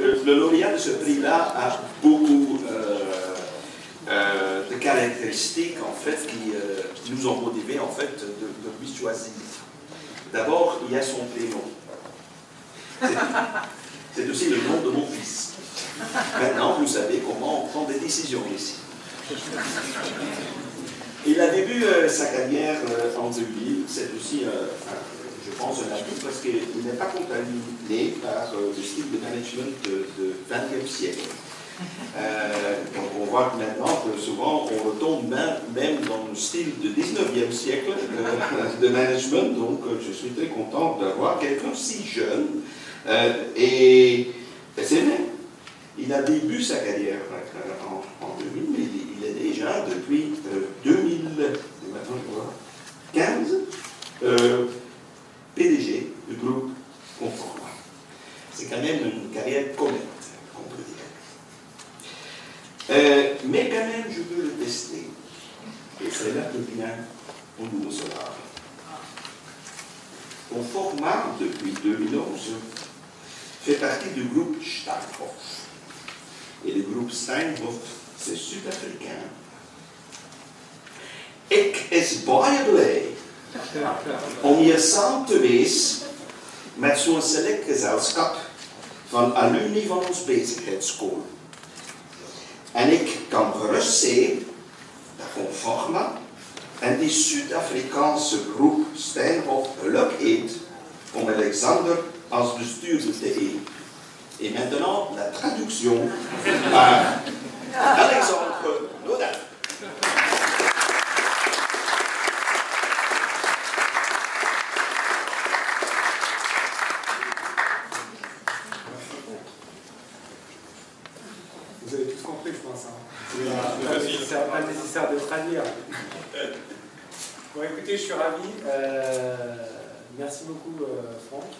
le lauréat de ce prix-là a beaucoup de caractéristiques en fait qui nous ont motivés en fait de lui choisir. D'abord, il y a son prénom. C'est aussi le nom de mon fils. Maintenant, vous savez comment on prend des décisions ici. Il a débuté sa carrière en 2000. C'est aussi, je pense, un atout parce qu'il n'est pas contaminé par le style de management du XXe siècle. Donc on voit que maintenant que souvent on retombe même dans le style du XIXe siècle de management. Donc je suis très content d'avoir quelqu'un si jeune. Et c'est vrai, il a débuté sa carrière en 2000, mais il est déjà depuis 2015 PDG du groupe Conforma. C'est quand même une carrière comète, on peut dire. Mais quand même, je veux le tester. Et c'est là que vient mon nouveau solar. Conforma, depuis 2011, fait partie du groupe Steinhoff. Et le groupe Steinhoff, c'est sud-africain. Ik is baie blij om hier samen te wees met zo'n select gezelschap van alumni van ons bezigheidsschool. En ik kan gerust zeggen dat Conforma en die Zuid-Afrikaanse groep Steinhoff geluk heeft om Alexander als bestuurder te hebben. Et maintenant, la traduction par Alexandre Lodin. Vous avez tous compris, je pense. Hein. C'est pas nécessaire de traduire. Bon, écoutez, je suis ravi. Merci beaucoup, Franck.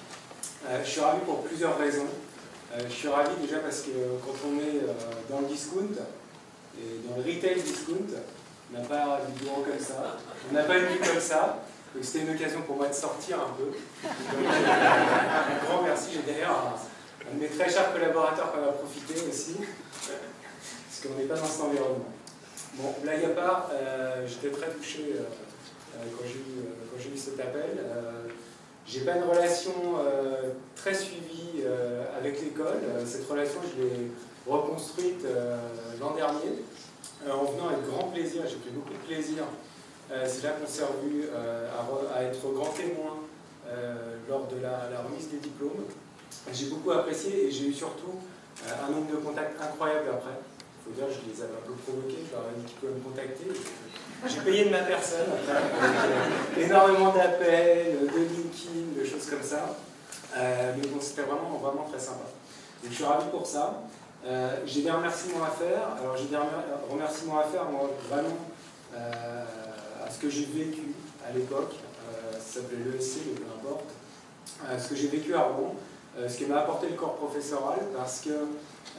Je suis ravi pour plusieurs raisons. Je suis ravi déjà parce que quand on est dans le discount, et dans le retail discount, on n'a pas du bureau comme ça, on n'a pas une vie comme ça, donc c'était une occasion pour moi de sortir un peu. Donc, un grand merci, j'ai d'ailleurs un de mes très chers collaborateurs qui en a profité aussi, parce qu'on n'est pas dans cet environnement. Bon, blague à part, j'étais très touché quand j'ai eu cet appel. J'ai pas une relation très suivie avec l'école. Cette relation, je l'ai reconstruite l'an dernier, en venant avec grand plaisir. J'ai pris beaucoup de plaisir. C'est là qu'on s'est revu à être grand témoin lors de la remise des diplômes. J'ai beaucoup apprécié et j'ai eu surtout un nombre de contacts incroyables après. Il faut dire, je les avais un peu provoqués, je leur ai dit qu'ils pouvaient me contacter. J'ai payé de ma personne après, avec énormément d'appels, de LinkedIn, de choses comme ça. Mais bon, c'était vraiment très sympa. Donc je suis ravi pour ça. J'ai des remerciements à faire. Alors j'ai des remerciements à faire, moi, vraiment, à ce que j'ai vécu à l'époque. Ça s'appelait l'ESC, mais peu importe. Ce que j'ai vécu à Rouen, ce qui m'a apporté le corps professoral, parce que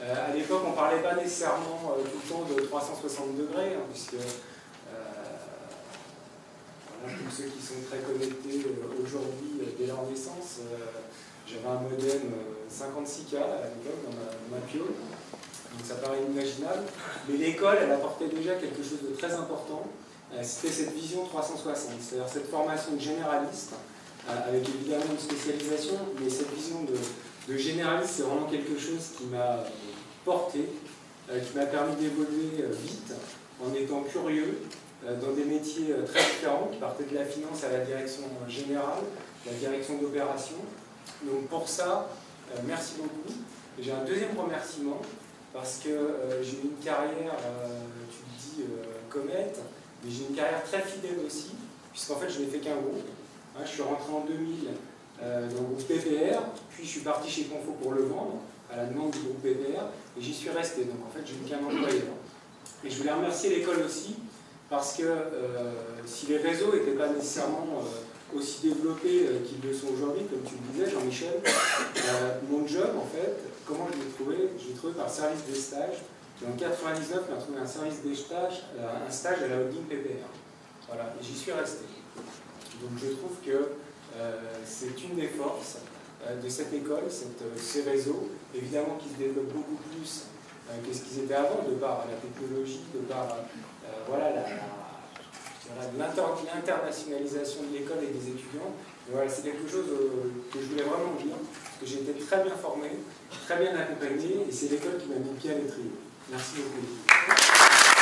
à l'époque, on ne parlait pas nécessairement tout le temps de 360 degrés, hein, puisque pour ceux qui sont très connectés aujourd'hui dès leur naissance, j'avais un modem 56K à l'époque dans ma piole, donc ça paraît inimaginable. Mais l'école, elle apportait déjà quelque chose de très important, c'était cette vision 360, c'est-à-dire cette formation de généraliste, avec évidemment une spécialisation, mais cette vision de généraliste, c'est vraiment quelque chose qui m'a porté, qui m'a permis d'évoluer vite, en étant curieux, dans des métiers très différents, qui partaient de la finance à la direction générale, la direction d'opération. Donc pour ça, merci beaucoup. J'ai un deuxième remerciement, parce que j'ai eu une carrière, tu le dis, comète, mais j'ai une carrière très fidèle aussi, puisqu'en fait je n'ai fait qu'un groupe. Je suis rentré en 2000 dans le groupe PPR, puis je suis parti chez Confo pour le vendre, à la demande du groupe PPR, et j'y suis resté. Donc en fait, j'ai eu qu'un employeur. Et je voulais remercier l'école aussi, parce que si les réseaux n'étaient pas nécessairement aussi développés qu'ils le sont aujourd'hui, comme tu le disais, Jean-Michel, mon job, en fait, comment je l'ai trouvé? Je l'ai trouvé par service des stages, qui en 99 m'a trouvé un service des stages, un stage à la holding PPR. Voilà, et j'y suis resté. Donc je trouve que c'est une des forces de cette école, ces réseaux, évidemment qui se développent beaucoup plus que ce qu'ils étaient avant, de par la technologie, de par l'internationalisation de l'école et des étudiants. Voilà, c'est quelque chose que je voulais vraiment dire, parce que j'ai été très bien formé, très bien accompagné, et c'est l'école qui m'a mis le pied à l'étrier. Merci beaucoup.